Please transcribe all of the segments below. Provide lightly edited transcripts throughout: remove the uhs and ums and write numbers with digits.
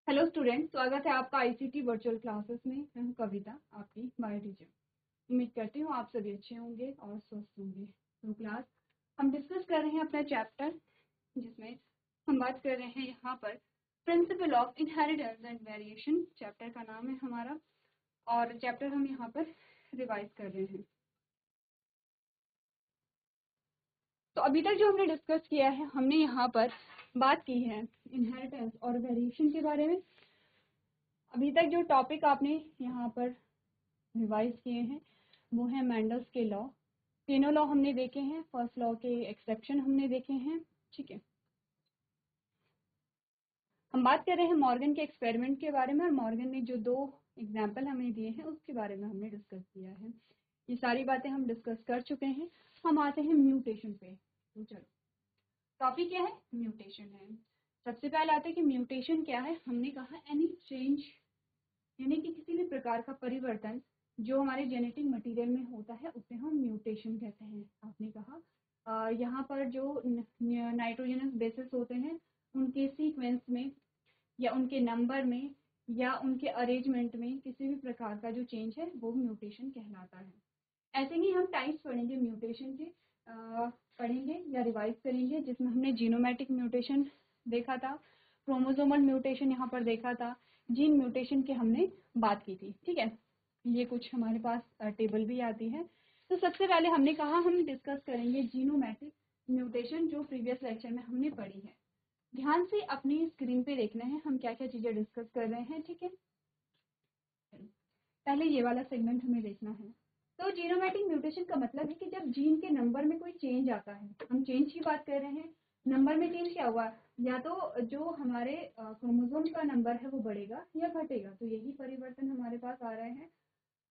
Hello student, स्वागत है आपका आईसीटी वर्चुअल क्लासेस में। मैं हूं कविता, आपकी बायो टीचर। उम्मीद करती हूँ आप सभी अच्छे होंगे और स्वस्थ होंगे। तो क्लास हम डिस्कस कर रहे हैं अपना चैप्टर, जिसमें हम बात कर रहे हैं यहाँ पर principle of inheritance and variation. Chapter का नाम है हमारा, और चैप्टर हम यहाँ पर रिवाइज कर रहे हैं। तो अभी तक जो हमने डिस्कस किया है, हमने यहाँ पर बात की है इनहेरिटेंस और वेरिएशन के बारे में। अभी तक जो टॉपिक आपने यहाँ पर रिवाइज किए हैं वो है मेंडल्स के लॉ। तीनों लॉ हमने देखे हैं, फर्स्ट लॉ के एक्सेप्शन हमने देखे हैं। ठीक है, हम बात कर रहे हैं मॉर्गन के एक्सपेरिमेंट के बारे में, और मॉर्गन ने जो दो एग्जाम्पल हमें दिए हैं उसके बारे में हमने डिस्कस किया है। ये सारी बातें हम डिस्कस कर चुके हैं। हम आते हैं म्यूटेशन पे। तो चलो, टॉपिक क्या है? म्यूटेशन है। सबसे पहले आते हैं कि म्यूटेशन क्या है। हमने कहा एनी चेंज, यानी कि किसी भी प्रकार का परिवर्तन जो हमारे जेनेटिक मटेरियल में होता है उसे हम म्यूटेशन कहते हैं। आपने कहा यहाँ पर जो नाइट्रोजनस बेसिस होते हैं उनके सीक्वेंस में या उनके नंबर में या उनके अरेंजमेंट में किसी भी प्रकार का जो चेंज है वो म्यूटेशन कहलाता है। ऐसे ही हम टाइप्स पढ़ेंगे म्यूटेशन के, पढ़ेंगे या रिवाइज करेंगे, जिसमें हमने जीनोमैटिक म्यूटेशन देखा था, क्रोमोसोमल म्यूटेशन यहाँ पर देखा था, जीन म्यूटेशन की हमने बात की थी। ठीक है, ये कुछ हमारे पास टेबल भी आती है। तो सबसे पहले हमने कहा हम डिस्कस करेंगे जीनोमैटिक म्यूटेशन, जो प्रीवियस लेक्चर में हमने पढ़ी है। ध्यान से अपनी स्क्रीन पे देखना है हम क्या क्या चीजें डिस्कस कर रहे हैं। ठीक है, पहले ये वाला सेगमेंट हमें देखना है। तो जीनोमैटिक म्यूटेशन का मतलब है कि जब जीन के नंबर में कोई चेंज आता है, हम चेंज की बात कर रहे हैं। नंबर में चेंज क्या हुआ? या तो जो हमारे क्रोमोसोम का नंबर है वो बढ़ेगा या घटेगा, तो यही परिवर्तन हमारे पास आ रहे हैं।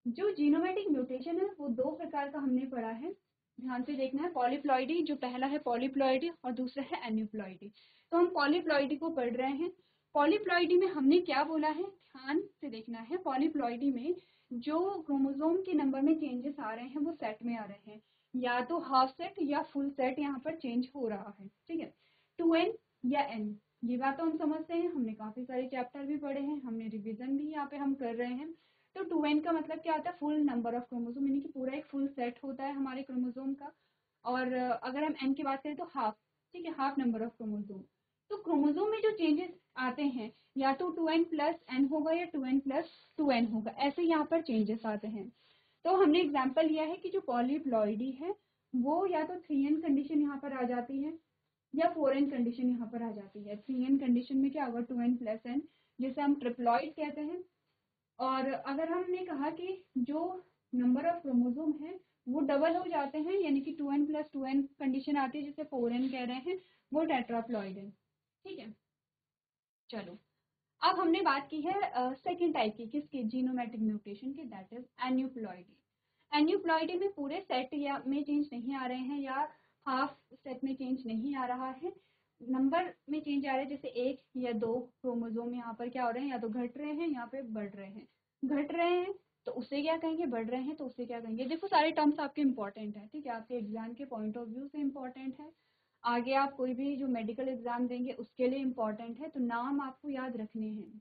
जो जीनोमैटिक म्यूटेशन है वो दो प्रकार का हमने पढ़ा है, ध्यान से देखना है। पॉलीप्लॉइडी, जो पहला है पॉलीप्लॉइडी और दूसरा है एन्यूप्लॉइडी। तो हम पॉलीप्लॉइडी को पढ़ रहे हैं। पॉलीप्लॉइडी में हमने क्या बोला है, ध्यान से देखना है। पॉलीप्लॉइडी में जो क्रोमोसोम के नंबर में चेंजेस आ रहे हैं वो सेट में आ रहे हैं, या तो हाफ सेट या फुल सेट यहाँ पर चेंज हो रहा है। ठीक है, 2n या n, ये बात तो हम समझते हैं, हमने काफी सारे चैप्टर भी पढ़े हैं, हमने रिविजन भी यहाँ पे हम कर रहे हैं। तो 2n का मतलब क्या होता है? फुल नंबर ऑफ क्रोमोसोम, यानी कि पूरा एक फुल सेट होता है हमारे क्रोमोसोम का। और अगर हम n की बात करें तो हाफ। ठीक है, हाफ नंबर ऑफ क्रोमोसोम। तो क्रोमोसोम में जो चेंजेस आते हैं, या तो 2n प्लस n होगा या 2n प्लस 2n होगा, ऐसे यहाँ पर चेंजेस आते हैं। तो हमने एग्जाम्पल लिया है कि जो पॉलीप्लॉइडी है वो या तो 3n कंडीशन यहाँ पर आ जाती है या 4n कंडीशन यहाँ पर आ जाती है। 3n कंडीशन में क्या होगा? 2n प्लस n, जिसे हम ट्रिप्लॉइड कहते हैं। और अगर हमने कहा कि जो नंबर ऑफ क्रोमोसोम है वो डबल हो जाते हैं, यानी कि 2n प्लस 2n कंडीशन आती है, जिसे 4n कह रहे हैं, वो टेट्राप्लॉइड है। ठीक है, चलो, अब हमने बात की है सेकेंड टाइप की, किसकी? जीनोमैटिक म्यूटेशन की, दैट इज एन्यूप्लॉइडी। एन्यूप्लॉइडी में पूरे सेट या में चेंज नहीं आ रहे हैं, या हाफ सेट में चेंज नहीं आ रहा है, नंबर में चेंज आ रहे हैं। जैसे एक या दो क्रोमोसोम यहाँ पर क्या हो रहे हैं, या तो घट रहे हैं या फिर बढ़ रहे हैं। घट रहे हैं तो उससे क्या कहेंगे, बढ़ रहे हैं तो उससे क्या कहेंगे। देखो, सारे टर्म्स आपके इंपॉर्टेंट है, ठीक है, आपके एग्जाम के पॉइंट ऑफ व्यू से इंपॉर्टेंट है, आगे आप कोई भी जो मेडिकल एग्जाम देंगे उसके लिए इम्पॉर्टेंट है, तो नाम आपको याद रखने हैं।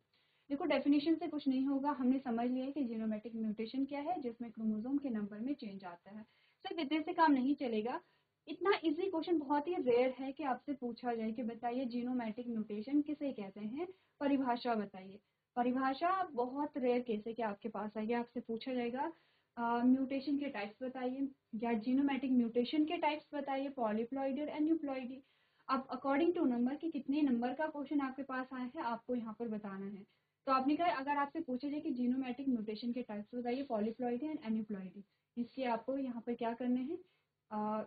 देखो, डेफिनेशन से कुछ नहीं होगा, हमने समझ लिया है कि जीनोमैटिक म्यूटेशन क्या है, जिसमें क्रोमोसोम के नंबर में चेंज आता है। सिर्फ इतने से काम नहीं चलेगा। इतना इजी क्वेश्चन बहुत ही रेयर है कि आपसे पूछा जाए कि बताइए जीनोमैटिक म्यूटेशन किसे कहते हैं, परिभाषा बताइए। परिभाषा बहुत रेयर केस है कि आपके पास आएगी, आपसे पूछा जाएगा म्यूटेशन के टाइप्स बताइए, या जीनोमैटिक म्यूटेशन के टाइप्स बताइए, पॉलीप्लॉइडी और एन्यूप्लॉइडी। अब अकॉर्डिंग टू नंबर कि कितने नंबर का क्वेश्चन आपके पास आया है आपको यहाँ पर बताना है। तो आपने कहा अगर आपसे पूछा जाए कि जीनोमैटिक म्यूटेशन के टाइप्स बताइए, पॉलीप्लॉइडी एंड एन्यूप्लॉइडी, इसके आपको यहाँ पर क्या करने हैं,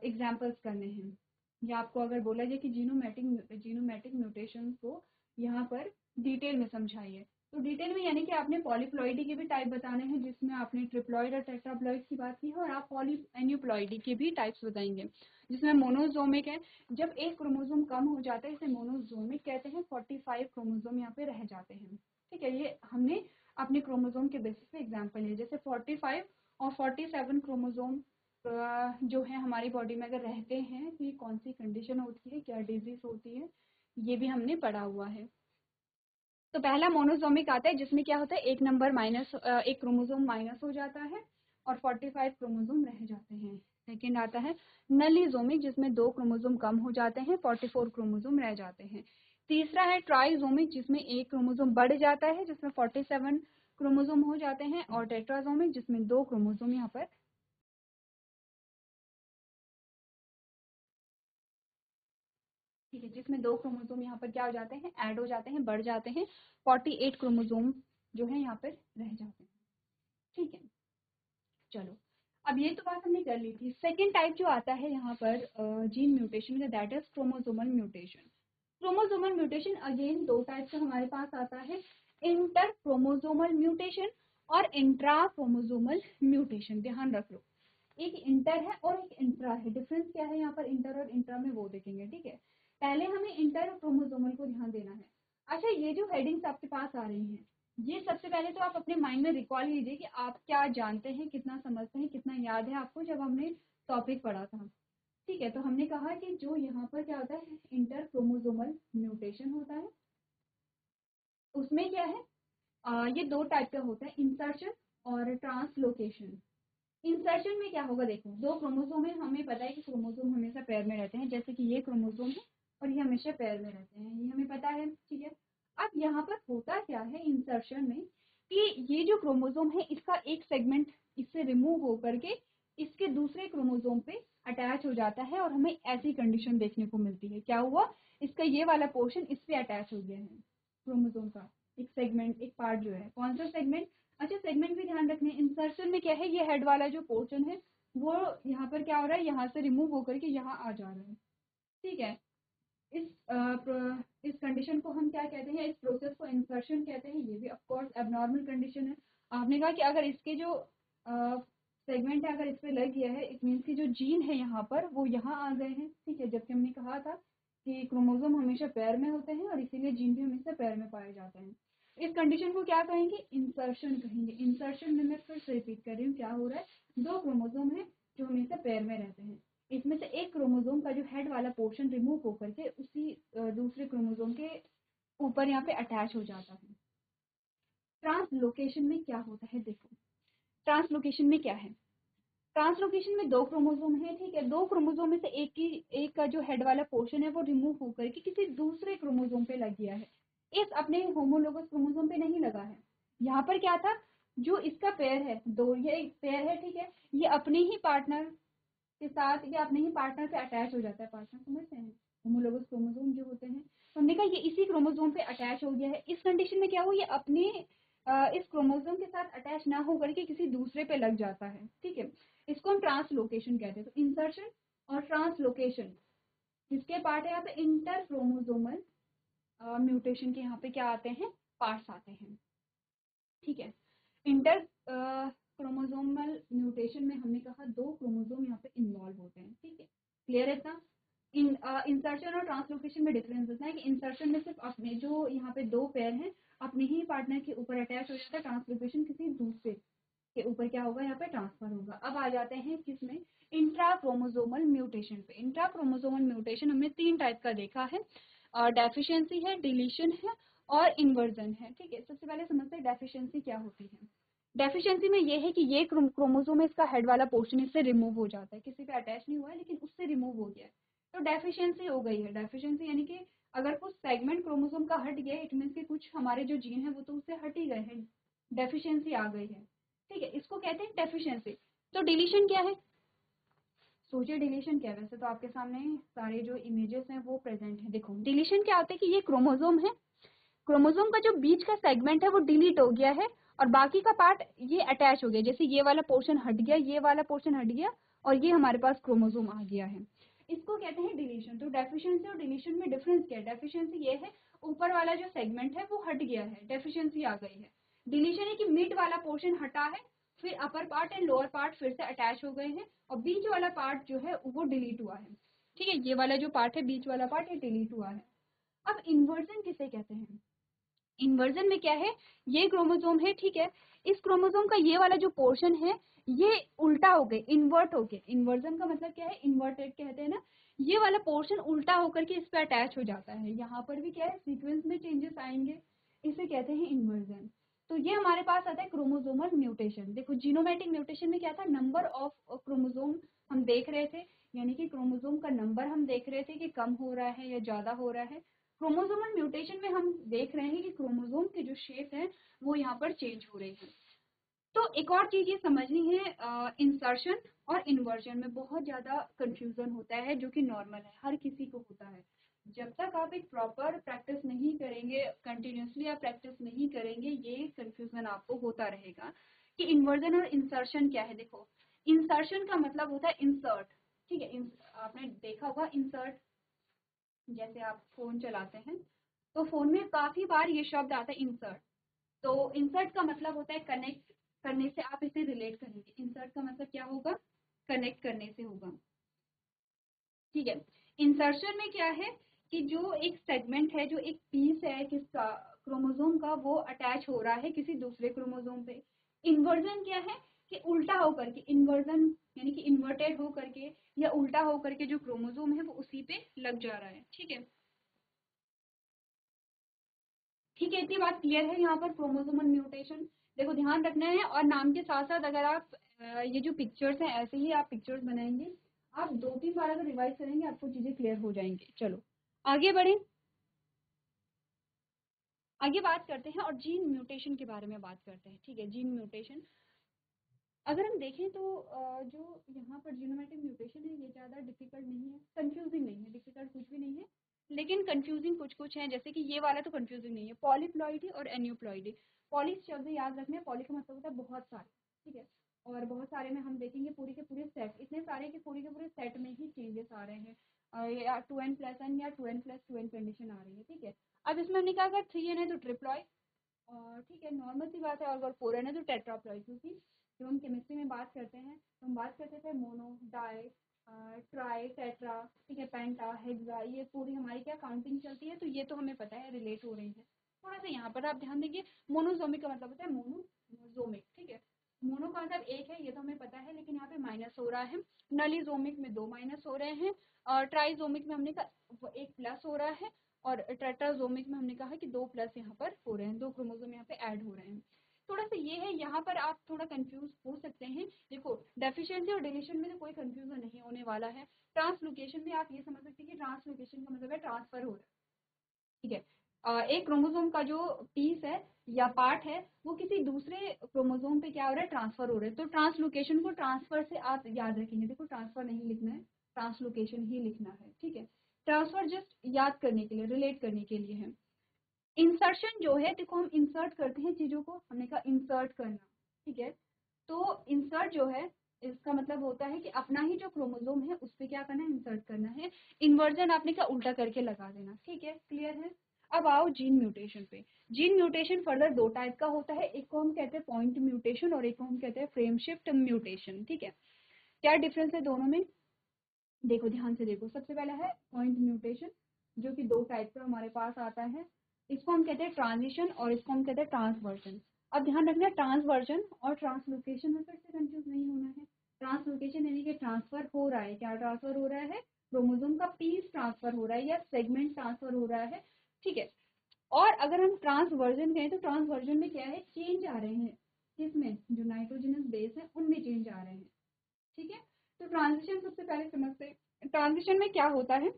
एग्जाम्पल्स करने हैं। या आपको अगर बोला जाए कि जीनोमैटिक म्यूटेशन को यहाँ पर डिटेल में समझाइए, तो डिटेल में यानी कि आपने पॉलीप्लॉइडी के भी टाइप बताने हैं, जिसमें आपने ट्रिप्लॉइड और टेट्राप्लॉइड की बात की है, और आप पॉली एन्यूप्लॉइडी के भी टाइप्स बताएंगे, जिसमें मोनोजोमिक है। जब एक क्रोमोसोम कम हो जाता है इसे मोनोजोमिक कहते हैं। 45 क्रोमोसोम यहाँ पे रह जाते हैं। ठीक है, ये हमने अपने क्रोमोसोम के बेसिस पे एग्जाम्पल लिया। जैसे 45 और 47 क्रोमोसोम जो है हमारी बॉडी में अगर रहते हैं तो ये कौन सी कंडीशन होती है, क्या डिजीज होती है, ये भी हमने पढ़ा हुआ है। तो पहला मोनोसोमिक आता है जिसमें क्या होता है एक क्रोमोसोम माइनस हो जाता है और 45 क्रोमोसोम रह जाते हैं। सेकेंड आता है नलीजोमिक जिसमें 2 क्रोमोसोम कम हो जाते हैं, 44 क्रोमोसोम रह जाते हैं। तीसरा है ट्राइजोमिक जिसमें 1 क्रोमोसोम बढ़ जाता है जिसमें 47 क्रोमोसोम हो जाते हैं, और टेट्राजोमिक जिसमें 2 क्रोमोसोम यहाँ पर ठीक है, जिसमें 2 क्रोमोसोम यहाँ पर क्या हो जाते हैं, ऐड हो जाते हैं, बढ़ जाते हैं, 48 क्रोमोसोम जो है यहाँ पर रह जाते हैं। ठीक है, चलो अब ये तो बात हमने कर ली थी। सेकेंड टाइप जो आता है यहाँ पर जीन म्यूटेशन का, that is chromosomal mutation. Chromosomal mutation again 2 type का हमारे पास आता है, इंटर क्रोमोसोमल म्यूटेशन और इंट्रा क्रोमोसोमल म्यूटेशन। ध्यान रख लो, एक इंटर है और एक इंट्रा है। डिफरेंस क्या है यहाँ पर इंटर और इंट्रा में वो देखेंगे। ठीक है, पहले हमें इंटर क्रोमोसोमल को ध्यान देना है। अच्छा, ये जो हेडिंग्स आपके पास आ रही हैं, ये सबसे पहले तो आप अपने माइंड में रिकॉल कीजिए कि आप क्या जानते हैं, कितना समझते हैं, कितना याद है आपको जब हमने टॉपिक पढ़ा था। ठीक है, तो हमने कहा कि जो यहाँ पर क्या होता है, इंटर क्रोमोसोमल म्यूटेशन होता है। उसमें क्या है, ये 2 टाइप का होता है, इंसर्शन और ट्रांसलोकेशन। इंसर्शन में क्या होगा, देखो 2 क्रोमोसोम है, हमें पता है कि क्रोमोसोम हमेशा पैर में रहते हैं, जैसे कि ये क्रोमोसोम है और ये हमेशा पैर में रहते हैं, ये हमें पता है। ठीक है, अब यहाँ पर होता क्या है इंसर्शन में कि ये जो क्रोमोसोम है इसका एक सेगमेंट इससे रिमूव होकर के इसके दूसरे क्रोमोसोम पे अटैच हो जाता है, और हमें ऐसी कंडीशन देखने को मिलती है। क्या हुआ, इसका ये वाला पोर्शन इस पे अटैच हो गया है, क्रोमोसोम का एक सेगमेंट, एक पार्ट जो है। कौन सा सेगमेंट, अच्छा सेगमेंट भी ध्यान रखने। इंसर्शन में क्या है, ये हेड वाला जो पोर्शन है वो यहाँ पर क्या हो रहा है, यहाँ से रिमूव होकर के यहाँ आ जा रहा है। ठीक है, इस कंडीशन को हम क्या कहते हैं, इस प्रोसेस को इंसर्शन कहते हैं। ये भी ऑफ कोर्स एबनॉर्मल कंडीशन है। आपने कहा कि अगर इसके जो सेगमेंट है अगर इस पे लग गया है, इट मीन्स की जो जीन है यहाँ पर वो यहाँ आ गए हैं। ठीक है, जबकि हमने कहा था कि क्रोमोसोम हमेशा पैर में होते हैं और इसीलिए जीन भी हमेशा पैर में पाए जाते हैं। इस कंडीशन को क्या कहेंगे, इंसर्शन कहेंगे। इंसर्शन में मैं फिर से रिपीट कर रही हूँ, क्या हो रहा है, 2 क्रोमोसोम है जो हमेशा पैर में रहते हैं, इसमें से एक क्रोमोसोम का जो हेड वाला पोर्शन रिमूव होकर के उसी दूसरे क्रोमोसोम के ऊपर यहाँ पे अटैच हो जाता है। ट्रांसलोकेशन में क्या होता है, देखो ट्रांसलोकेशन में क्या है, ट्रांसलोकेशन में 2 क्रोमोसोम है। ठीक है, 2 क्रोमोसोम में से एक का जो हेड वाला पोर्शन है वो रिमूव होकर के किसी दूसरे क्रोमोसोम पे लग गया है, इस अपने होमोलोगस क्रोमोसोम पे नहीं लगा है। यहाँ पर क्या था, जो इसका पेयर है, 2 ये एक पेयर है। ठीक है, ये अपने ही पार्टनर के साथ या अपने ही पार्टनर पे अटैच हो जाता है। पार्टनर समझते हैं, होमोलोगस क्रोमोसोम जो होते हैं, तो हमने कहा ये इसी क्रोमोसोम पे अटैच हो गया है। इस कंडीशन में क्या हो, ये अपने इस क्रोमोसोम के साथ अटैच ना होकर के किसी दूसरे पे लग जाता है। ठीक है, इसको हम ट्रांसलोकेशन कहते हैं। तो इंसर्शन और ट्रांसलोकेशन किसके पार्ट है, यहाँ पे इंटर क्रोमोसोमल म्यूटेशन के यहाँ पे क्या आते हैं, पार्ट्स आते हैं। ठीक है, इंटर क्रोमोसोमल म्यूटेशन में हमने कहा 2 क्रोमोसोम यहाँ पे इन्वॉल्व होते हैं। ठीक है, क्लियर है इतना। इंसर्शन और ट्रांसलोकेशन में डिफरेंस होता है कि इंसर्शन में सिर्फ अपने जो यहाँ पे 2 पेयर हैं अपने ही पार्टनर के ऊपर अटैच हो जाता है, ट्रांसलोकेशन किसी दूसरे के ऊपर क्या होगा, यहाँ पे ट्रांसफर होगा। अब आ जाते हैं किसमें, इंट्रा क्रोमोसोमल म्यूटेशन पे। इंट्रा क्रोमोसोमल म्यूटेशन हमने 3 टाइप का देखा है, डेफिशिएंसी है, डिलीशन है और इन्वर्जन है। ठीक है, सबसे पहले समझते हैं डेफिशिएंसी क्या होती है। डेफिशिएंसी में ये है कि ये क्रोमोसोम में इसका हेड वाला पोर्शन इससे रिमूव हो जाता है, किसी पे अटैच नहीं हुआ है लेकिन उससे रिमूव हो गया है, तो डेफिशिएंसी हो गई है। डेफिशिएंसी यानी कि अगर कुछ सेगमेंट क्रोमोसोम का हट गया, इट मीन्स कि कुछ हमारे जो जीन है वो तो उससे हट ही गए हैं, डेफिशिएंसी आ गई है। ठीक है, इसको कहते हैं डेफिशिएंसी। तो डिलीशन क्या है, सोचिए डिलीशन क्या है। वैसे तो आपके सामने सारे जो इमेजेस हैं वो प्रेजेंट है। देखो डिलीशन क्या होता है कि ये क्रोमोसोम है, क्रोमोसोम का जो बीच का सेगमेंट है वो डिलीट हो गया है और बाकी का पार्ट ये अटैच हो गया, जैसे ये वाला पोर्शन हट गया, ये वाला पोर्शन हट गया और ये हमारे पास क्रोमोसोम आ गया है, इसको कहते हैं डिलीशन। तो डेफिशिएंसी और डिलीशन में डिफरेंस क्या है, डेफिशिएंसी ये है ऊपर वाला जो सेगमेंट है वो हट गया है, डेफिशिएंसी आ गई है। डिलीशन है कि मिड वाला पोर्शन हटा है, फिर upper part and lower part फिर से अटैच हो गए हैं और बीच वाला पार्ट जो है वो डिलीट हुआ है। ठीक है, ये वाला जो पार्ट है बीच वाला पार्ट ये डिलीट हुआ है। अब इन्वर्जन किसे कहते हैं, इन्वर्जन में क्या है, ये क्रोमोसोम है। ठीक है, इस क्रोमोसोम का ये वाला जो पोर्शन है ये उल्टा हो गए, इन्वर्ट हो गए। इन्वर्जन का मतलब क्या है, इन्वर्टेड कहते हैं ना, ये वाला पोर्शन उल्टा होकर के इस पे अटैच हो जाता है। यहाँ पर भी क्या है, सीक्वेंस में चेंजेस आएंगे, इसे कहते हैं इन्वर्जन। तो ये हमारे पास आता है क्रोमोसोमल म्यूटेशन। देखो जीनोमेटिक म्यूटेशन में क्या था, नंबर ऑफ क्रोमोसोम हम देख रहे थे, यानी कि क्रोमोसोम का नंबर हम देख रहे थे कि कम हो रहा है या ज्यादा हो रहा है। क्रोमोसोमल म्यूटेशन में हम देख रहे हैं कि क्रोमोसोम के जो शेप है वो यहाँ पर चेंज हो रही है। तो एक और चीज ये समझनी है, इंसर्शन और इन्वर्जन में बहुत ज्यादा कंफ्यूजन होता है, जो कि नॉर्मल है, हर किसी को होता है। जब तक आप एक प्रॉपर प्रैक्टिस नहीं करेंगे, कंटिन्यूसली आप प्रैक्टिस नहीं करेंगे, ये कंफ्यूजन आपको होता रहेगा कि इन्वर्जन और इंसर्शन क्या है। देखो इंसर्शन का मतलब होता है इंसर्ट, ठीक है। आपने देखा होगा इंसर्ट, जैसे आप फोन चलाते हैं तो फोन में काफी बार ये शब्द आता है इंसर्ट। तो इंसर्ट का मतलब होता है कनेक्ट करने से, आप इसे रिलेट करेंगे। इंसर्ट का मतलब क्या होगा, कनेक्ट करने से होगा, ठीक है। इंसर्शन में क्या है कि जो एक सेगमेंट है, जो एक पीस है किसका, क्रोमोसोम का, वो अटैच हो रहा है किसी दूसरे क्रोमोसोम पे। इन्वर्जन क्या है कि उल्टा होकर के, इन्वर्जन यानी कि इन्वर्टेड हो करके या उल्टा हो करके जो क्रोमोसोम है वो उसी पे लग जा रहा है, ठीक है। ठीक है, इतनी बात क्लियर है यहाँ पर क्रोमोसोमल म्यूटेशन। देखो ध्यान रखना है, और नाम के साथ साथ अगर आप ये जो पिक्चर्स हैं ऐसे ही आप पिक्चर्स बनाएंगे, आप 2-3 बार अगर रिवाइज करेंगे आपको चीजें क्लियर हो जाएंगी। चलो आगे बढ़े, आगे बात करते हैं और जीन म्यूटेशन के बारे में बात करते हैं, ठीक है। जीन म्यूटेशन अगर हम देखें तो जो यहाँ पर जीनोमेटिक म्यूटेशन है ये ज़्यादा डिफिकल्ट नहीं है, कंफ्यूजिंग नहीं है, डिफिकल्ट कुछ भी नहीं है, लेकिन कंफ्यूजिंग कुछ कुछ है। जैसे कि ये वाला तो कंफ्यूजिंग नहीं है, पॉलीप्लॉइडी और एन्यूप्लॉइडी। पॉली शब्द याद रखना है, पॉली का मतलब होता है बहुत सारे, ठीक है। और बहुत सारे में हम देखेंगे पूरे के पूरे सेट, इतने सारे के पूरे सेट में ही चेंजेस आ रहे हैं, या 2n+n या 2n+2n कंडीशन आ रही है, ठीक है। अब इसमें हमने कहा अगर 3n है तो ट्रिप्लॉइड, और ठीक है नॉर्मल सी बात है, और अगर 4n है तो टेट्राप्लॉइड। क्योंकि जब हम केमिस्ट्री में बात करते हैं तो हम बात करते थे मोनो, डाई, ट्राई, टेट्रा, ठीक है, पेंटा, हेक्सा, ये पूरी हमारी क्या काउंटिंग चलती है, तो ये तो हमें पता है रिलेट हो रही है। थोड़ा सा यहाँ पर आप ध्यान देंगे, मोनोजोमिक का मतलब होता है मोनोजोमिक, ठीक है। मोनो का मतलब एक है, ये तो हमें पता है, लेकिन यहाँ पे माइनस हो रहा है। नलीजोमिक में 2 माइनस हो रहे हैं, और ट्राइजोमिक में हमने कहा 1 प्लस हो रहा है, और टेट्राजोमिक में हमने कहा कि 2 प्लस यहाँ पर हो रहे हैं, 2 क्रोमोसोम यहाँ पे ऐड हो रहे हैं। थोड़ा सा ये है, यहाँ पर आप थोड़ा कंफ्यूज हो सकते हैं। देखो डेफिशिएंसी और डिलीशन में तो कोई कंफ्यूजन नहीं होने वाला है। ट्रांसलोकेशन में आप ये समझ सकते हैं कि ट्रांसलोकेशन का मतलब है ट्रांसफर हो रहा है, ठीक है। एक क्रोमोसोम का जो पीस है या पार्ट है वो किसी दूसरे क्रोमोसोम पे क्या हो रहा है, ट्रांसफर हो रहा है। तो ट्रांसलोकेशन को ट्रांसफर से आप याद रखेंगे, देखो ट्रांसफर नहीं लिखना है, ट्रांसलोकेशन ही लिखना है, ठीक है। ट्रांसफर जस्ट याद करने के लिए, रिलेट करने के लिए है। इंसर्शन जो है, देखो हम इंसर्ट करते हैं चीजों को, हमने कहा इंसर्ट करना, ठीक है। तो इंसर्ट जो है इसका मतलब होता है कि अपना ही जो क्रोमोसोम है उस पर क्या करना है, इंसर्ट करना है। इन्वर्जन आपने क्या उल्टा करके लगा देना, ठीक है, क्लियर है। अब आओ जीन म्यूटेशन पे। जीन म्यूटेशन फर्दर 2 टाइप का होता है, एक को हम कहते हैं पॉइंट म्यूटेशन और एक को हम कहते हैं फ्रेम शिफ्ट म्यूटेशन, ठीक है। क्या डिफरेंस है दोनों में, देखो ध्यान से देखो। सबसे पहला है पॉइंट म्यूटेशन, जो कि 2 टाइप का हमारे पास आता है। इसको हम कहते हैं ट्रांजिशन और इसको हम कहते हैं ट्रांसवर्जन। अब ध्यान रखना ट्रांसवर्जन और ट्रांसलोकेशन में फिर से कंफ्यूज नहीं होना है। ट्रांसलोकेशन यानी कि ट्रांसफर हो रहा है, क्या ट्रांसफर हो रहा है, क्रोमोसोम का पीस ट्रांसफर हो रहा है या सेगमेंट ट्रांसफर हो रहा है, ठीक है। और अगर हम ट्रांसवर्जन कहें तो ट्रांसवर्जन में क्या है, चेंज आ रहे हैं, किसमें, जो नाइट्रोजनस बेस है उनमें चेंज आ रहे हैं, ठीक है। तो ट्रांजिशन सबसे पहले समझते हैं, ट्रांजिशन में क्या होता है।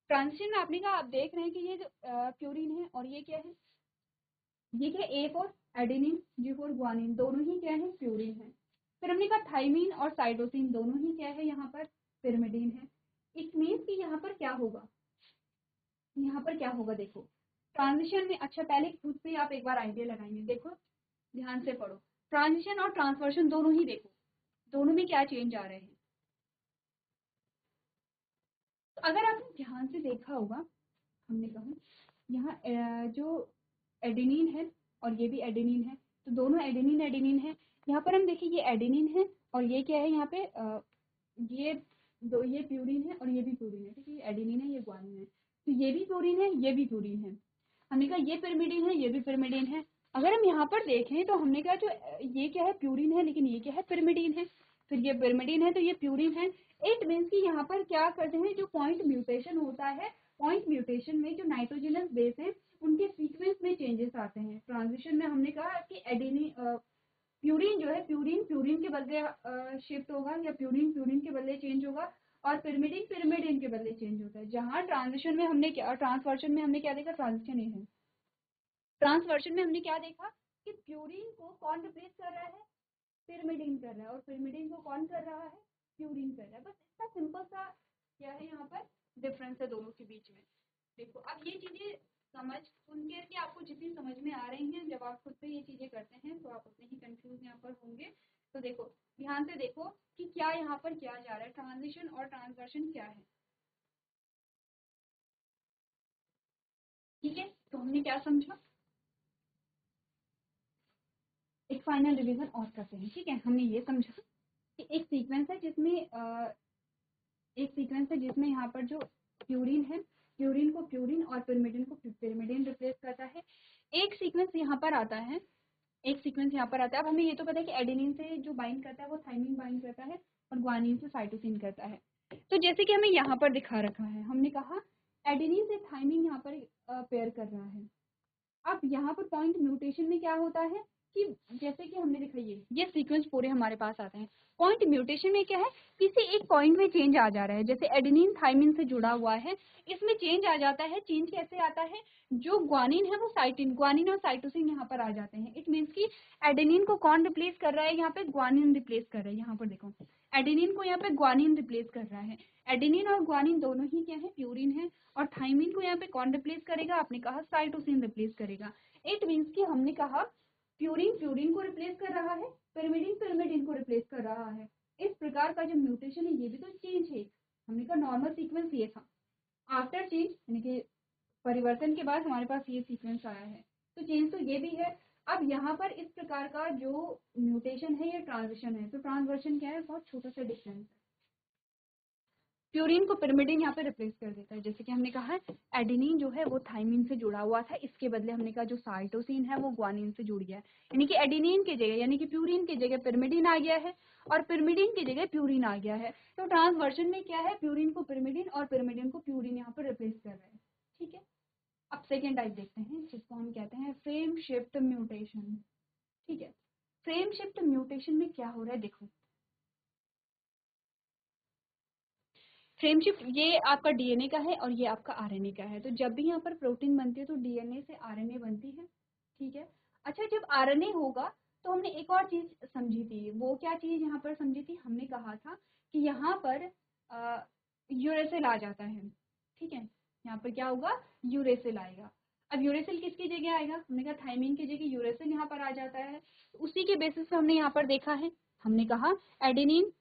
ट्रांजिशन में आपने कहा, आप देख रहे हैं कि ये जो प्यूरिन है और ये क्या है, ये क्या, A for adenine, G for guanine, दोनों ही क्या है, प्यूरिन है। फिर हमने कहा थाइमीन और साइटोसिन दोनों ही क्या है, यहाँ पर पिरिमिडीन है। इट मीन्स कि यहाँ पर क्या होगा, यहाँ पर क्या होगा, देखो ट्रांजिशन में, अच्छा पहले खुद पे आप एक बार आइडिया लगाएंगे, देखो ध्यान से पढ़ो। ट्रांजिशन और ट्रांसवर्शन दोनों ही देखो, दोनों में क्या चेंज आ रहे हैं। तो अगर आपने ध्यान से देखा होगा, हमने कहा यहाँ जो एडेनिन है और ये भी एडेनिन है, तो दोनों एडेनिन एडेनिन है। यहाँ पर हम देखिए ये एडेनिन है और ये क्या है, यहाँ पे ये ये प्यूरिन है और ये भी प्यूरिन है, ठीक है। ये एडेनिन है, ये ग्वानिन है, तो ये भी प्यूरिन है, ये भी प्यूरिन है। हमने कहा ये पिरिमिडिन है, ये भी पिरिमिडिन है। अगर हम यहाँ पर देखें तो हमने कहा जो ये क्या है, प्यूरिन है, लेकिन ये क्या है, पिरिमिडिन है। फिर ये पिरिमिडिन है तो ये प्यूरिन है। इट मीन्स कि यहाँ पर क्या करते हैं, जो पॉइंट म्यूटेशन होता है, पॉइंट म्यूटेशन में जो नाइट्रोजनस बेस है उनके सीक्वेंस में चेंजेस आते हैं। ट्रांजिशन में हमने कहा कि प्यूरिन जो है, प्यूरिन के बदले शिफ्ट होगा, या प्यूरिन के बदले चेंज होगा, और पिरिमिडिन के बदले चेंज होता है। जहाँ ट्रांजिशन में हमने क्या, ट्रांसवर्शन में हमने क्या देखा, ट्रांजिशन ही है, ट्रांसवर्शन में हमने क्या देखा कि प्यूरिन को कौन रिप्लेस कर रहा है, पिरिमिडिन कर रहा है, और पिरिमिडिन को कौन कर रहा है, प्यूरिन कर रहा है। बस इतना सिंपल सा क्या है यहाँ पर डिफरेंस है दोनों के बीच में। देखो अब ये चीजें समझ सुन के आपको जितनी समझ में आ रही हैं, जब आप खुद से ये चीजें करते हैं तो आप उतने ही कंफ्यूज यहाँ पर होंगे। तो देखो ध्यान से देखो कि क्या यहाँ पर क्या जा रहा है, ट्रांजिशन और ट्रांसवर्शन क्या है। ठीक है, तो हमने क्या समझा, एक फाइनल रिवीजन और करते हैं। ठीक है, हमने ये समझा कि एक सीक्वेंस है जिसमें यहाँ पर जो प्यूरिन है, प्यूरिन को प्यूरिन और पिरिमिडिन को पिरिमिडिन रिप्लेस करता है। एक सीक्वेंस यहाँ पर आता है, अब हमें ये तो पता है कि एडेनिन से जो बाइंड करता है वो थाइमिन बाइंड करता है, और ग्वानिन से साइटोसिन करता है। तो जैसे कि हमें यहाँ पर दिखा रखा है, हमने कहा एडेनिन से थाइमिन यहाँ पर पेयर कर रहा है। अब यहाँ पर पॉइंट म्यूटेशन में क्या होता है कि जैसे कि हमने देखा ये सीक्वेंस पूरे हमारे पास आते हैं। पॉइंट म्यूटेशन में क्या है, किसी एक पॉइंट में चेंज आ जा रहा है, जैसे एडेनिन थाइमिन से जुड़ा हुआ है, इसमें चेंज आ जाता है। चेंज कैसे आता है, जो ग्वानिन है वो ग्वानिन और साइटोसिन यहाँ पर आ जाते हैं। इट मीन्स की एडेनिन को कौन रिप्लेस कर रहा है, यहाँ पे ग्वानिन रिप्लेस कर रहा है। यहाँ पर देखो एडेनिन को यहाँ पे ग्वानिन रिप्लेस कर रहा है। एडेनिन और ग्वानिन दोनों ही क्या है, प्यूरिन है, और थाइमिन को यहाँ पे कौन रिप्लेस करेगा, आपने कहा साइटोसिन रिप्लेस करेगा। इट मीन्स कि हमने कहा प्यूरिन को रिप्लेस कर रहा है, पिरिमिडिन को रिप्लेस कर रहा है। इस प्रकार का जो म्यूटेशन है ये भी तो चेंज है। हमने कहा नॉर्मल सीक्वेंस ये था, आफ्टर चेंज यानी कि परिवर्तन के बाद हमारे पास ये सीक्वेंस आया है, तो चेंज तो ये भी है। अब यहाँ पर इस प्रकार का जो म्यूटेशन है ये ट्रांजिशन है। तो ट्रांसवर्शन क्या है, बहुत छोटा सा डिफरेंस है। प्यूरिन को पिरिमिडिन यहाँ पे रिप्लेस कर देता है। जैसे कि हमने कहा एडेनिन जो है वो थाइमिन से जुड़ा हुआ था, इसके बदले हमने कहा जो साइटोसिन है वो ग्वानिन से जुड़ गया है, यानी कि एडेनिन की जगह यानी कि प्यूरिन की जगह पिरिमिडिन आ गया है, और पिरिमिडिन की जगह प्यूरिन आ गया है। तो ट्रांसवर्शन में क्या है, प्यूरिन को पिरिमिडिन और पिरिमिडिन को प्यूरिन यहाँ पर रिप्लेस कर रहे हैं। ठीक है, अब सेकेंड टाइप देखते हैं जिसको हम कहते हैं फ्रेम शिफ्ट म्यूटेशन। ठीक है, फ्रेम शिफ्ट म्यूटेशन में क्या हो रहा है, देखो फ्रेम शिफ्ट ये आपका डीएनए का है और ये आपका आरएनए का है। तो जब भी यहाँ पर प्रोटीन बनती है तो डीएनए से आरएनए बनती है। ठीक है, अच्छा जब आरएनए होगा तो हमने एक और चीज समझी थी, वो क्या चीज यहाँ पर समझी थी, हमने कहा था कि यहाँ पर यूरेसिल आ जाता है। ठीक है, यहाँ पर क्या होगा, यूरेसिल आएगा। अब यूरेसिल किसकी जगह आएगा, हमने कहा थाइमिन की जगह यूरेसिल यहाँ पर आ जाता है। उसी के बेसिस पे हमने यहाँ पर देखा है, हमने कहा एडेनिन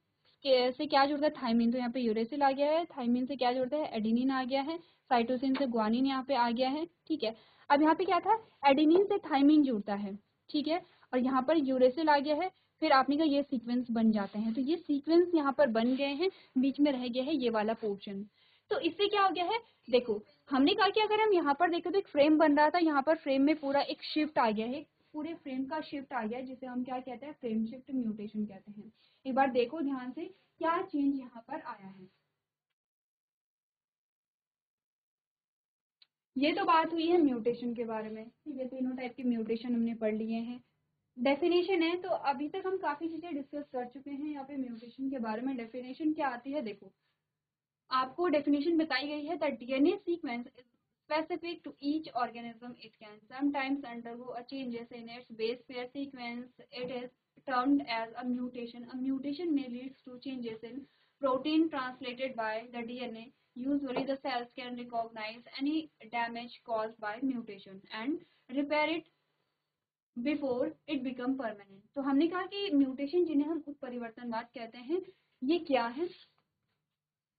से क्या जुड़ता है, थाइमिन, तो यहाँ पे यूरेसिल आ गया है। थाइमिन से क्या जुड़ता है, एडेनिन आ गया है। साइटोसिन से ग्वानिन यहाँ पे आ गया है। ठीक है, अब यहाँ पे क्या था, एडेनिन से थाइमिन जुड़ता है। ठीक है, और यहाँ पर यूरेसिल आ गया है। फिर आपने कहा ये सीक्वेंस बन जाते हैं, तो ये सीक्वेंस यहाँ पर बन गए हैं, बीच में रह गया है ये वाला पोर्शन। तो इससे क्या हो गया है, देखो हमने कहा कि अगर हम यहाँ पर देखें तो एक फ्रेम बन रहा था, यहाँ पर फ्रेम में पूरा एक शिफ्ट आ गया है, पूरे फ्रेम का शिफ्ट आ गया है, जिसे हम क्या कहते हैं, फ्रेम शिफ्ट म्यूटेशन कहते हैं। एक बार देखो ध्यान से क्या चेंज यहाँ पर आया है। ये तो बात हुई है म्यूटेशन के बारे में। ठीक है, तीनों टाइप के म्यूटेशन हमने पढ़ लिए हैं। डेफिनेशन है, तो अभी तक हम काफी चीजें डिस्कस कर चुके हैं यहाँ पे म्यूटेशन के बारे में। डेफिनेशन क्या आती है, देखो आपको डेफिनेशन बताई गई है, that DNA sequence is specific to each organism. It can sometimes undergo a changes in its base pair sequence. It is termed as a mutation. A mutation may lead to changes in protein translated by the DNA. Usually the cells can recognize any damage caused by mutation and repair it before it become permanent. तो हमने कहा कि mutation जिन्हें हम उत्परिवर्तनवाद कहते हैं, ये क्या है,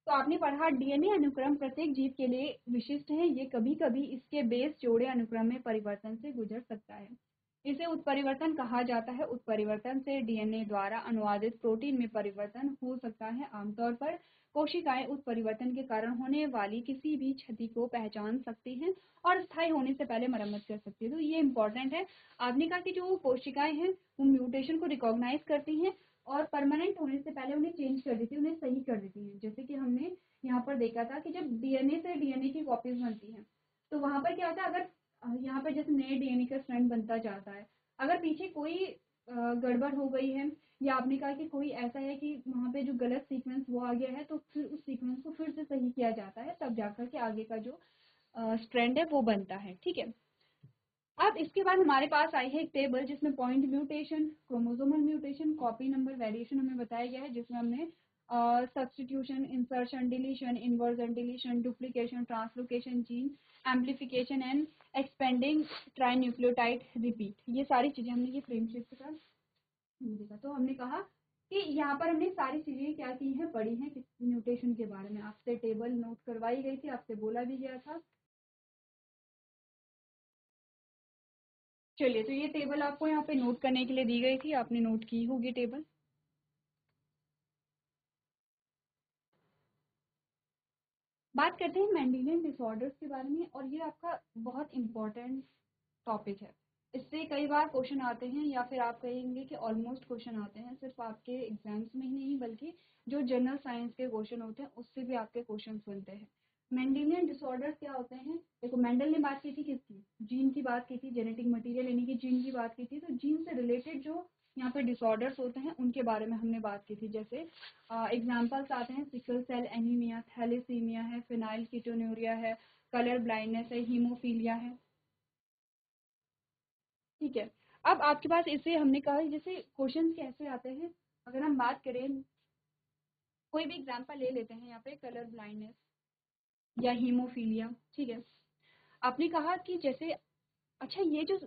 तो आपने पढ़ा डीएनए अनुक्रम प्रत्येक जीव के लिए विशिष्ट है। ये कभी कभी इसके बेस जोड़े अनुक्रम में परिवर्तन से गुजर सकता है। इसे उत्परिवर्तन कहा जाता है। उत्परिवर्तन से डीएनए द्वारा अनुवादित प्रोटीन में परिवर्तन हो सकता है। आमतौर पर कोशिकाएं उत्परिवर्तन के कारण होने वाली किसी भी क्षति को पहचान सकती हैं और स्थायी होने से पहले मरम्मत कर सकती है। तो ये इंपॉर्टेंट है। आपने कहा कि जो कोशिकाएं हैं वो म्यूटेशन को रिकॉग्नाइज करती हैं और परमानेंट होने से पहले उन्हें चेंज कर देती है, उन्हें सही कर देती है। जैसे कि हमने यहाँ पर देखा था कि जब डीएनए से डीएनए की कॉपीज बनती हैं तो वहां पर क्या होता है, अगर यहाँ पर जैसे नए डीएनए का स्ट्रैंड बनता जाता है, अगर पीछे कोई गड़बड़ हो गई है या आपने कहा कि कोई ऐसा है कि वहाँ पे जो गलत सीक्वेंस वो आ गया है, तो फिर उस सीक्वेंस को फिर से सही किया जाता है, तब जाकर के आगे का जो स्ट्रैंड है वो बनता है। ठीक है, अब इसके बाद हमारे पास आई है एक टेबल जिसमें point mutation, chromosomal mutation, copy number variation हमें बताया गया है, जिसमें हमने substitution, insertion, deletion, inversion, deletion, duplication, translocation, gene amplification and expanding trinucleotide repeat, ये सारी चीजें हमने ये फ्रेम शिफ्ट का देखा। तो हमने कहा कि यहाँ पर हमने सारी चीजें क्या की हैं, पढ़ी हैं म्यूटेशन के बारे में, आपसे टेबल नोट करवाई गई थी, आपसे बोला भी गया था। चलिए, तो ये टेबल आपको यहाँ पे नोट करने के लिए दी गई थी, आपने नोट की होगी टेबल। बात करते हैं मेंडेलियन डिसऑर्डर्स के बारे में, और ये आपका बहुत इंपॉर्टेंट टॉपिक है। इससे कई बार क्वेश्चन आते हैं, या फिर आप कहेंगे कि ऑलमोस्ट क्वेश्चन आते हैं, सिर्फ आपके एग्जाम्स में ही नहीं बल्कि जो जनरल साइंस के क्वेश्चन होते हैं उससे भी आपके क्वेश्चन बनते हैं। मेंडेलियन डिसऑर्डर्स क्या होते हैं? देखो, मेंडल ने बात की थी किसकी? जीन की बात की थी, जेनेटिक मटेरियल यानी कि जीन की बात की थी। तो जीन से रिलेटेड जो यहाँ पे डिसऑर्डर्स होते हैं उनके बारे में हमने बात की थी। जैसे एग्जाम्पल्स आते हैं, सिकल सेल एनीमिया, थैलेसीमिया है, फिनाइल कीटोन्यूरिया है, कलर ब्लाइंडनेस है, हीमोफीलिया है। ठीक है, अब आपके पास इसे हमने कहा जैसे क्वेश्चन कैसे आते हैं, अगर हम बात करें, कोई भी एग्जांपल ले लेते हैं यहाँ पे, कलर ब्लाइंडनेस या हीमोफीलिया। ठीक है, आपने कहा कि जैसे, अच्छा ये जो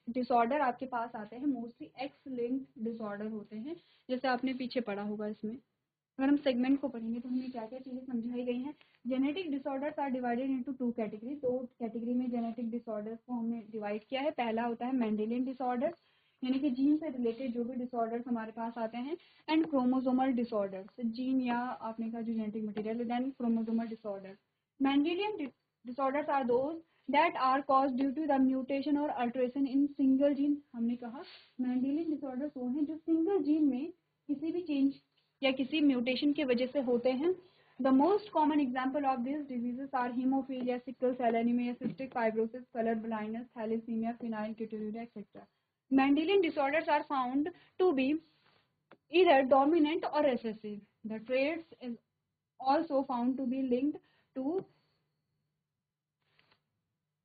डिसऑर्डर आपके पास आते हैं मोस्टली एक्स लिंक्ड डिसऑर्डर होते हैं, जैसे आपने पीछे पढ़ा होगा इसमें। अगर हम सेगमेंट को पढ़ेंगे तो हमें क्या क्या चीजें समझाई गई हैं। Genetic disorders are divided into two category, दो कैटेगरी में जेनेटिक डिसऑर्डर्स को हमने डिवाइड किया है। पहला होता है मेंडेलियन डिसऑर्डर्स, यानी कि जीन से रिलेटेड जो भी डिसऑर्डर्स हमारे पास आते हैं, एंड क्रोमोसोमल डिसऑर्डर्स, जीन या आपने कहा जो genetic material, then chromosomal disorder. Mendelian disorders are those that are caused due to the mutation और अल्टरेशन इन सिंगल जीन। हमने कहा मेंडेलियन डिसऑर्डर्स वो हैं जो सिंगल जीन में किसी भी चेंज या किसी म्यूटेशन की वजह से होते हैं। The most common example of this diseases are haemophilia, sickle cell anaemia, cystic fibrosis, colour blindness, thalassaemia, phenylketonuria etcetera. Mendelian disorders are found to be either dominant or recessive. The traits is also found to be linked to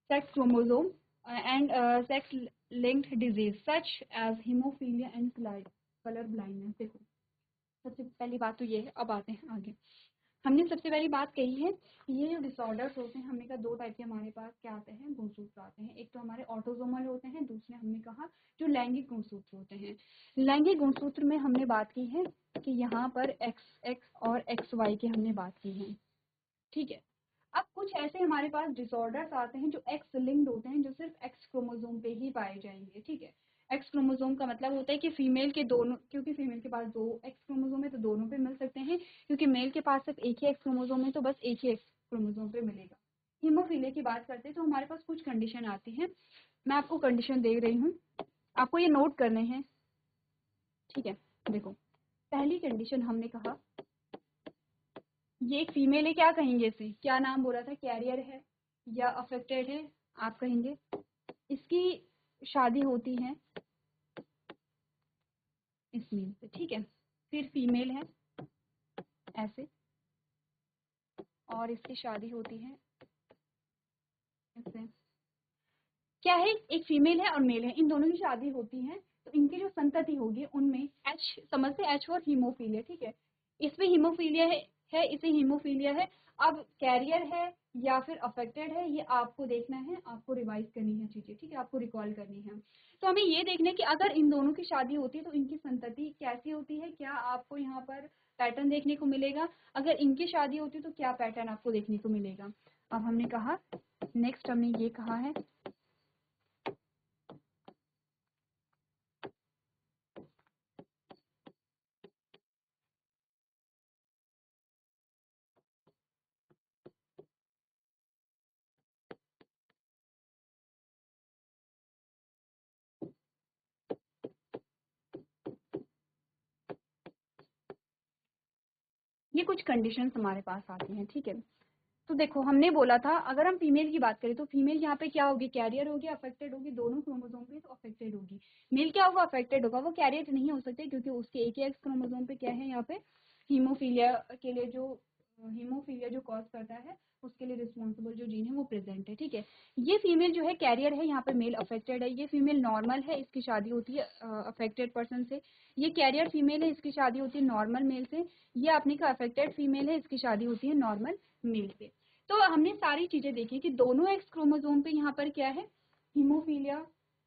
sex chromosome and sex-linked disease such as hemophilia and color blindness. देखो, सबसे पहली बात तो ये है। अब आते हैं आगे। हमने सबसे पहली बात कही है, ये जो डिसऑर्डर्स होते हैं, हमने कहा दो टाइप के हमारे पास क्या आते हैं, गुणसूत्र आते हैं। एक तो हमारे ऑटोसोमल होते हैं, दूसरे हमने कहा जो लैंगिक गुणसूत्र होते हैं। लैंगिक गुणसूत्र में हमने बात की है कि यहाँ पर एक्स एक्स और एक्स वाई की हमने बात की है। ठीक है, अब कुछ ऐसे हमारे पास डिसऑर्डर्स आते हैं जो एक्स लिंक्ड होते हैं, जो सिर्फ एक्स क्रोमोसोम पे ही पाए जाएंगे। ठीक है, एक्स क्रोमोसोम का मतलब होता है कि फीमेल के दोनों, क्योंकि फीमेल के पास दो एक्स क्रोमोसोम है तो दोनों पे मिल सकते हैं, क्योंकि मेल के पास सिर्फ एक ही एक्स क्रोमोसोम है तो बस एक ही एक्स क्रोमोसोम पे मिलेगा। हीमोफीलिया की बात करते हैं तो हमारे पास कुछ कंडीशन आती है, मैं आपको कंडीशन दे रही हूँ, आपको ये नोट करने हैं। ठीक है, देखो, पहली कंडीशन हमने कहा ये एक फीमेल है, क्या कहेंगे इसे, क्या नाम बोला था, कैरियर है या अफेक्टेड है, आप कहेंगे। इसकी शादी होती है इस मेल से। ठीक है, फिर फीमेल है ऐसे, और इसकी शादी होती है इससे। क्या है, एक फीमेल है और मेल है, इन दोनों की शादी होती है, तो इनकी जो संतति होगी उनमें एच, समझते एच और हीमोफीलिया। ठीक है, इसमें हीमोफीलिया है, इसे हीमोफीलिया है। अब कैरियर है या फिर अफेक्टेड है, ये आपको देखना है, आपको रिवाइज करनी है चीजें। ठीक है, आपको रिकॉल करनी है। तो हमें ये देखना है कि अगर इन दोनों की शादी होती है तो इनकी संतति कैसी होती है, क्या आपको यहाँ पर पैटर्न देखने को मिलेगा। अगर इनकी शादी होती है तो क्या पैटर्न आपको देखने को मिलेगा। अब हमने कहा, नेक्स्ट हमने ये कहा है, ये कुछ कंडीशंस हमारे पास आती हैं। ठीक है, तो देखो हमने बोला था अगर हम फीमेल की बात करें तो फीमेल यहाँ पे क्या होगी, कैरियर होगी, अफेक्टेड होगी, दोनों क्रोमोसोम पे तो अफेक्टेड होगी। मेल क्या होगा, अफेक्टेड होगा, वो कैरियर नहीं हो सकते क्योंकि उसके एक ही एक्स क्रोमोसोम पे क्या है यहाँ पे हीमोफीलिया के लिए जो हीमोफीलिया जो कॉज करता है उसके लिए रिस्पॉन्सिबल जो जीन है वो प्रेजेंट है। ठीक है, ये फीमेल जो है कैरियर है, यहाँ पे मेल अफेक्टेड है। ये फीमेल नॉर्मल है, इसकी शादी होती है अफेक्टेड पर्सन से। ये कैरियर फीमेल है, इसकी शादी होती है नॉर्मल मेल से। ये अपनी का अफेक्टेड फीमेल है, इसकी शादी होती है नॉर्मल मेल से। तो हमने सारी चीजें देखी कि दोनों एक्स क्रोमोसोम पे यहाँ पर क्या है, हीमोफीलिया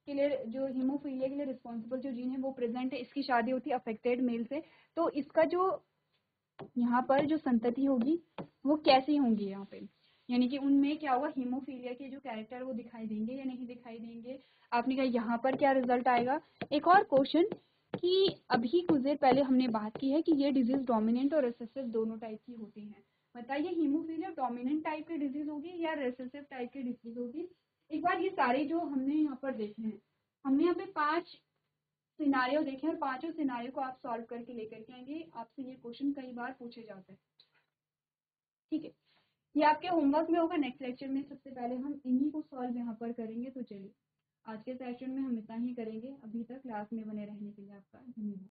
के लिए जो हीमोफीलिया के लिए रिस्पॉन्सिबल जो जीन है वो प्रेजेंट है, इसकी शादी होती है अफेक्टेड मेल से। तो इसका जो यहाँ पर जो संतति होगी वो कैसी होंगी यहाँ पे, यानी कि उनमें क्या होगा, हीमोफीलिया के जो कैरेक्टर वो दिखाई देंगे या नहीं दिखाई देंगे। आपने कहा यहाँ पर क्या रिजल्ट आएगा। एक और क्वेश्चन कि अभी कुछ देर पहले हमने बात की है कि ये डिजीज डोमिनेंट और रिसेसिव दोनों टाइप की होती हैं। बताइए हीमोफीलिया डोमिनेंट टाइप की डिजीज होगी या रिसेसिव टाइप की डिजीज होगी। एक बार ये सारे जो हमने यहाँ पर देखे हैं, हमने यहाँ पे 5 सिनारियो देखे और पांचों सिनारियो को आप सॉल्व करके लेकर के आएंगे। आपसे ये क्वेश्चन कई बार पूछे जाते हैं। ठीक है, ये आपके होमवर्क में होगा। नेक्स्ट लेक्चर में सबसे पहले हम इन्हीं को सॉल्व यहाँ पर करेंगे। तो चलिए आज के सेशन में हम इतना ही करेंगे। अभी तक क्लास में बने रहने के लिए आपका धन्यवाद।